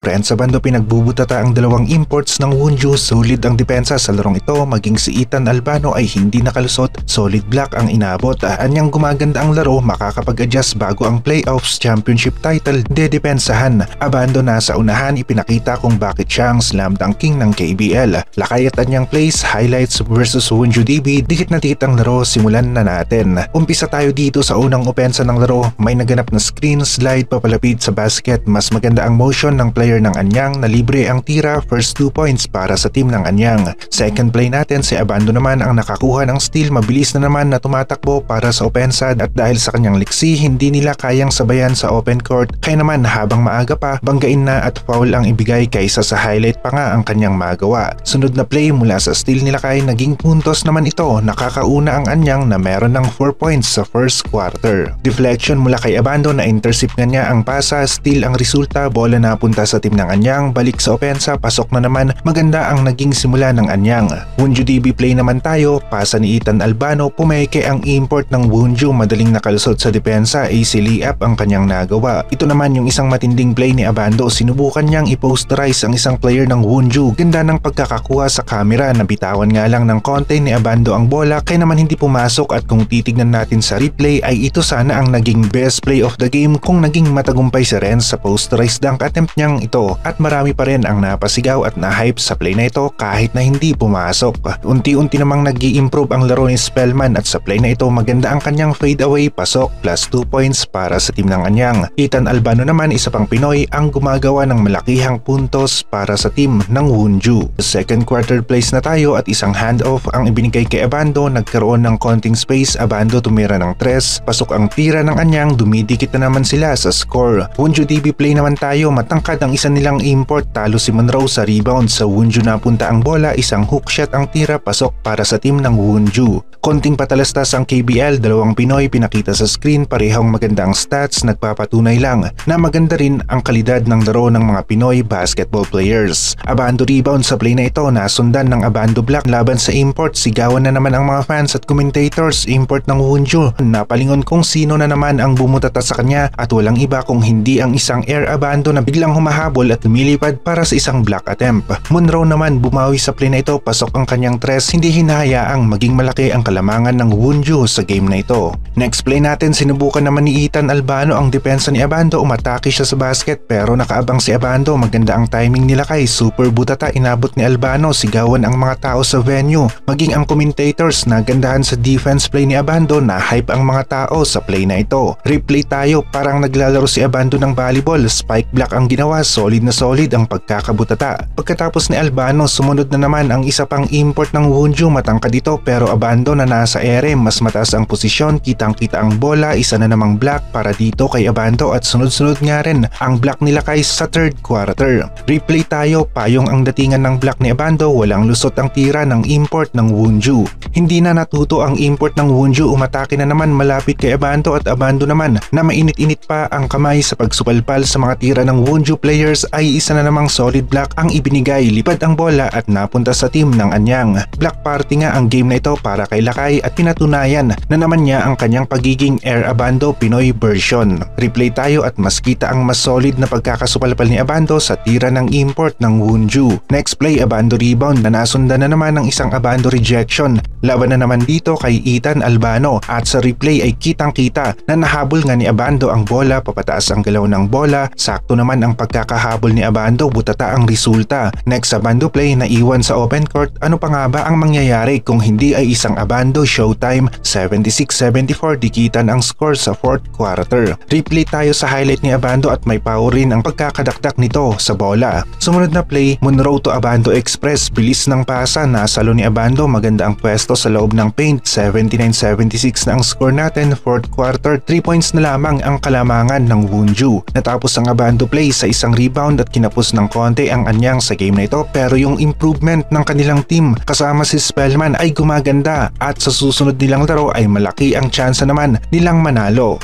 Friends, sa bando pinagbubutata ang dalawang imports ng Wonju. Solid ang depensa sa larong ito, maging si Ethan Albano ay hindi nakalusot. Solid block ang inabot. Anyang gumaganda ang laro, makakapag-adjust bago ang playoffs championship title dedepensahan. Abando na sa unahan, ipinakita kung bakit siya ang slam dunking ng KBL. Lakay at anyang plays, highlights versus Wonju DB, dikit na dikit ang laro, simulan na natin. Umpisa tayo dito sa unang opensa ng laro, may naganap na screen slide papalapit sa basket. Mas maganda ang motion ng player ng Anyang na libre ang tira, first 2 points para sa team ng Anyang. Second play natin, si Abando naman ang nakakuha ng steal, mabilis na naman na tumatakbo para sa opensa at dahil sa kanyang liksi hindi nila kayang sabayan sa open court, kaya naman habang maaga pa banggain na at foul ang ibigay kaysa sa highlight pa nga ang kanyang magawa. Sunod na play mula sa steal nila kay naging puntos naman ito, nakakauna ang Anyang na meron ng 4 points sa first quarter. Deflection mula kay Abando na intercept nga niya ang pasa, steal ang resulta, bola na punta sa team ng Anyang, balik sa opensa, pasok na naman, maganda ang naging simula ng Anyang. Wonju DB play naman tayo, pasa ni Ethan Albano, pumeke ang import ng Wonju, madaling nakalusot sa depensa, AC layup ang kanyang nagawa. Ito naman yung isang matinding play ni Abando, sinubukan niyang i-posterize ang isang player ng Wonju, ganda ng pagkakakuha sa camera, nabitawan nga lang ng konti ni Abando ang bola, kaya naman hindi pumasok at kung titignan natin sa replay ay ito sana ang naging best play of the game kung naging matagumpay si Renz sa posterized dunk attempt niyang ito at marami pa rin ang napasigaw at na-hype sa play na ito kahit na hindi pumasok. Unti-unti namang nag-i-improve ang laro ni Spellman at sa play na ito maganda ang kanyang fade away pasok plus 2 points para sa team ng Anyang. Ethan Albano naman, isa pang Pinoy, ang gumagawa ng malakihang puntos para sa team ng Wonju. Second quarter plays na tayo at isang handoff ang ibinigay kay Abando, nagkaroon ng konting space, Abando tumira ng 3, pasok ang tira ng Anyang, dumidikit na naman sila sa score. Wonju DB play naman tayo, matangkad ang isa nilang import, talo si Monroe sa rebound, sa Wonju napunta ang bola, isang hook shot ang tira, pasok para sa team ng Wonju. Konting patalastas ang KBL, dalawang Pinoy pinakita sa screen, parehong maganda ang stats, nagpapatunay lang na maganda rin ang kalidad ng laro ng mga Pinoy basketball players. Abando rebound sa play na ito, nasundan ng Abando block laban sa import, sigawan na naman ang mga fans at commentators. Import ng Wonju, napalingon kung sino na naman ang bumutata sa kanya at walang iba kung hindi ang isang Air Abando na biglang humahabol at lumilipad para sa isang block attempt. Monroe naman bumawi sa play na ito, pasok ang kanyang 3, hindi hinahayaang maging malaki ang kalamangan ng Wonju sa game na ito. Next play natin, sinubukan naman ni Ethan Albano ang depensa ni Abando, umatake siya sa basket pero nakaabang si Abando, maganda ang timing nila kay super butata, inabot ni Albano, sigawan ang mga tao sa venue, maging ang commentators nagandahan sa defense play ni Abando, na hype ang mga tao sa play na ito. Replay tayo, parang naglalaro si Abando ng volleyball, spike block ang ginawa, solid na solid ang pagkakabutata. Pagkatapos ni Albano, sumunod na naman ang isa pang import ng Wonju, matangkad dito pero Abando na nasa ere, mas mataas ang posisyon, kitang kita ang bola, isa na namang block para dito kay Abando at sunod-sunod nga rin ang block nila kay sa third quarter. Replay tayo, payong ang datingan ng block ni Abando, walang lusot ang tira ng import ng Wonju. Hindi na natuto ang import ng Wonju, umatake na naman malapit kay Abando at Abando naman na mainit-init pa ang kamay sa pagsupalpal sa mga tira ng Wonju players ay isa na namang solid block ang ibinigay, lipad ang bola at napunta sa team ng Anyang. Block party nga ang game na ito para kay Lakay at pinatunayan na naman niya ang kanyang pagiging Air Abando Pinoy version. Replay tayo at mas kita ang mas solid na pagkakasupalpal ni Abando sa tira ng import ng Wonju. Next play, Abando rebound na nasundan na naman ng isang Abando rejection. Laban na naman dito kay Ethan Albano at sa replay ay kitang-kita na nahabol nga ni Abando ang bola, papataas ang galaw ng bola, sakto naman ang pagkakahabol ni Abando, butata ang resulta. Next Abando play na iwan sa open court, ano pa nga ba ang mangyayari kung hindi ay isang Abando showtime, 76-74 dikitan ang score sa fourth quarter. Replay tayo sa highlight ni Abando at may power rin ang pagkakadakdak nito sa bola. Sumunod na play, Monroe to Abando Express, bilis ng pasa, nasalo ni Abando, maganda ang pwesto sa loob ng paint, 79-76 na ang score natin, fourth quarter, 3 points na lamang ang kalamangan ng Wonju. Natapos ang Abando play sa isang rebound at kinapos ng konti ang Anyang sa game na ito pero yung improvement ng kanilang team kasama si Spellman ay gumaganda at sa susunod nilang laro ay malaki ang tsansa naman nilang manalo.